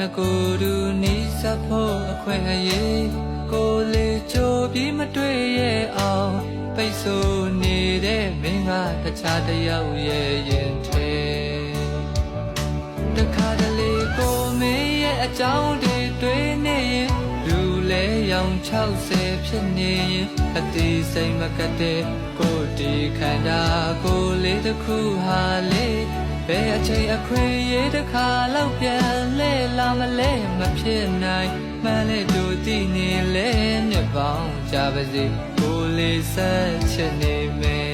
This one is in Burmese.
ငကိုယ်သူနီးစပ်ဖို့အခွင့်အရေးကိုလေးကြိုပြီးမတွေ့ရဲ့အောင်ပိတ်ဆို့နေတဲ့မင်းကတခြားတယောက်ရဲ့ရင်ထဲတခါတလေကိုမင်းရဲ့အကြောင်းတွေတွေ့နေရင်လူလဲရောင်60ဖြစ်နေရင်အသေးစိတ်မကတဲ့ကိုဒီခန္ဓာကိုလေးတစ်ခုဟာလေးဘယ်အချိန်အခွင့်အရေးတစ်ခါလောက်ပြန်လဲလာမလဲမဖြစ်နိုင်မှန်လေတို့တည်နေလဲမြတ်ပေါင်းကြပါစေကိုလေးဆက်ချင်နေမယ်